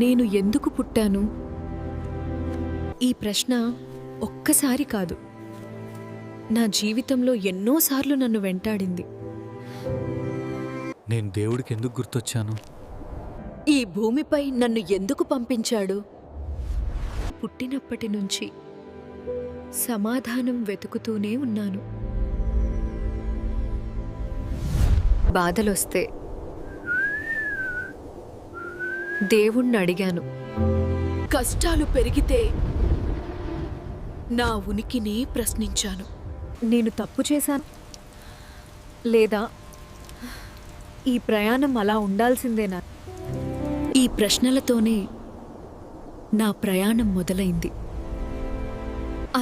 నేను ఎందుకు పుట్టాను? ఈ ప్రశ్న ఒక్కసారి కాదు, నా జీవితంలో ఎన్నోసార్లు నన్ను వెంటాడింది. నేను దేవుడికి ఎందుకు గుర్తొచ్చాను? ఈ భూమిపై నన్ను ఎందుకు పంపించాడు? పుట్టినప్పటి నుంచి సమాధానం వెతుకుతూనే ఉన్నాను. బాధలొస్తే దేవుణ్ణి అడిగాను. కష్టాలు పెరిగితే నా ఉనికిని ప్రశ్నించాను. నేను తప్పు చేశాను లేదా ఈ ప్రయాణం అలా ఉండాల్సిందేనా? ఈ ప్రశ్నలతోనే నా ప్రయాణం మొదలైంది.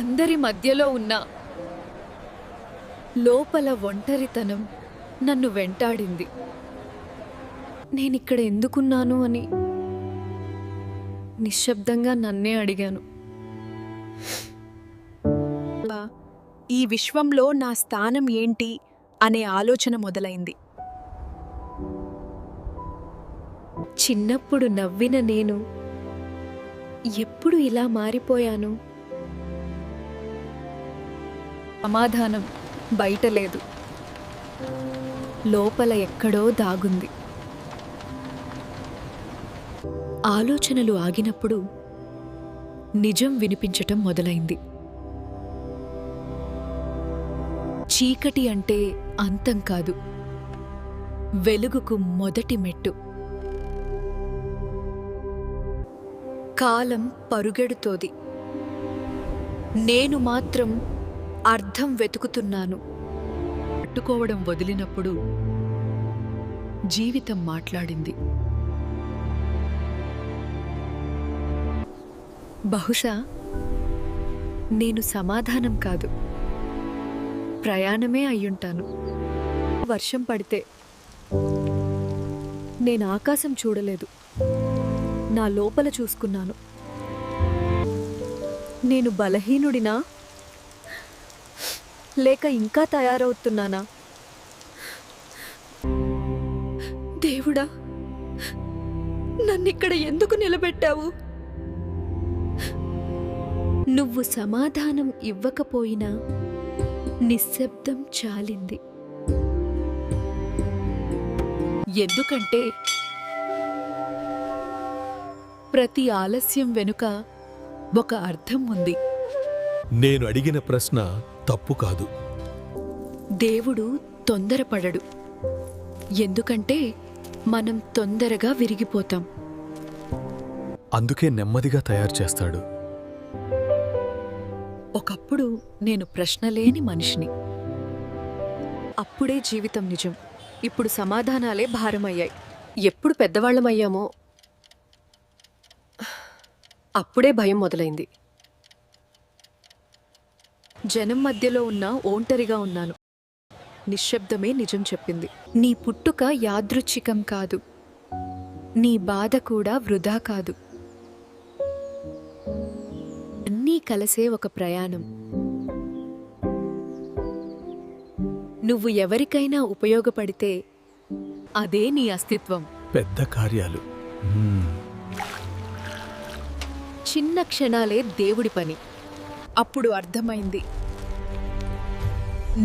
అందరి మధ్యలో ఉన్న లోపల ఒంటరితనం నన్ను వెంటాడింది. నేనిక్కడ ఎందుకున్నాను అని నిశ్శబ్దంగా నన్నే అడిగాను. ఈ విశ్వంలో నా స్థానం ఏంటి అనే ఆలోచన మొదలైంది. చిన్నప్పుడు నవ్విన నేను ఎప్పుడు ఇలా మారిపోయాను? సమాధానం బయట లేదు, లోపల ఎక్కడో దాగుంది. ఆలోచనలు ఆగినప్పుడు నిజం వినిపించటం మొదలైంది. చీకటి అంటే అంతం కాదు, వెలుగుకు మొదటి మెట్టు. కాలం పరుగెడుతోంది, నేను మాత్రం అర్థం వెతుకుతున్నాను. పట్టుకోవడం వదిలినప్పుడు జీవితం మాట్లాడింది. బహుశా నేను సమాధానం కాదు, ప్రయాణమే అయ్యుంటాను. వర్షం పడితే నేను ఆకాశం చూడలేదు, నా లోపల చూసుకున్నాను. నేను బలహీనుడినా లేక ఇంకా తయారవుతున్నానా? దేవుడా, నన్నిక్కడ ఎందుకు నిలబెట్టావు? నువ్వు సమాధానం ఇవ్వకపోయినా నిశ్శబ్దం చాలింది. ఎందుకంటే ప్రతి ఆలస్యం వెనుక ఒక అర్థం ఉంది. నేను అడిగిన ప్రశ్న తప్పు కాదు. దేవుడు తొందరపడడు, ఎందుకంటే మనం తొందరగా విరిగిపోతాం. అందుకే నెమ్మదిగా తయారు చేస్తాడు. ఒకప్పుడు నేను ప్రశ్నలేని మనిషిని. అప్పుడే జీవితం నిజం. ఇప్పుడు సమాధానాలే భారమయ్యాయి. ఎప్పుడు పెద్దవాళ్లమయ్యామో అప్పుడే భయం మొదలైంది. జనం మధ్యలో ఉన్న ఒంటరిగా ఉన్నాను. నిశ్శబ్దమే నిజం చెప్పింది. నీ పుట్టుక యాదృచ్ఛికం కాదు, నీ బాధ కూడా వృధా కాదు. అన్నీ కలిసే ఒక ప్రయాణం. నువ్వు ఎవరికైనా ఉపయోగపడితే అదే నీ అస్తిత్వం. పెద్ద కార్యాలు, చిన్న క్షణాలే దేవుడి పని. అప్పుడు అర్థమైంది,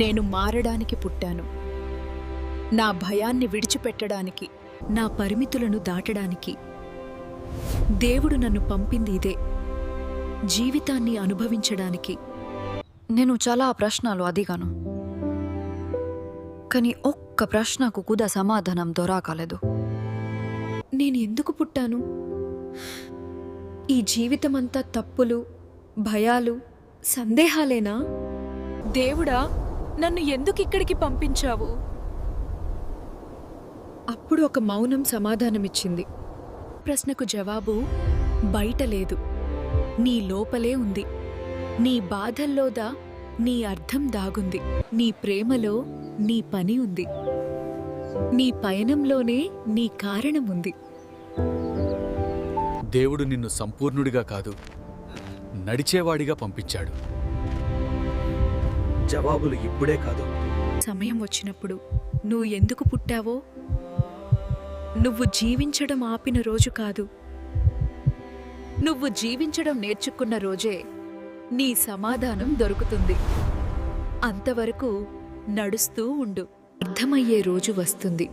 నేను మారడానికి పుట్టాను, నా భయాన్ని విడిచిపెట్టడానికి, నా పరిమితులను దాటడానికి. దేవుడు నన్ను పంపింది ఇదే, జీవితాన్ని అనుభవించడానికి. నేను చాలా ప్రశ్నలు అడిగాను, కానీ ఒక్క ప్రశ్నకు కూడా సమాధానం దొరకలేదు. నేను ఎందుకు పుట్టాను? ఈ జీవితమంతా తప్పులు, భయాలు, సందేహాలేనా? దేవుడా, నన్ను ఎందుకు ఇక్కడికి పంపించావు? అప్పుడు ఒక మౌనం సమాధానమిచ్చింది. ప్రశ్నకు జవాబు బయట లేదు, నీ లోపలే ఉంది. నీ బాధల్లోదా నీ అర్థం దాగుంది. నీ ప్రేమలో నీ పని ఉంది. నీ పయనంలోనే నీ కారణం ఉంది. దేవుడు నిన్ను సంపూర్ణుడిగా కాదు, నడిచేవాడిగా పంపించాడు. జవాబులు ఇప్పుడే కాదు, సమయం వచ్చినప్పుడు నువ్వు ఎందుకు పుట్టావో నువ్వు జీవించడం ఆపిన రోజు కాదు, నువ్వు జీవించడం నేర్చుకున్న రోజే నీ సమాధానం దొరుకుతుంది. అంతవరకు నడుస్తూ ఉండు. అర్థమయ్యే రోజు వస్తుంది.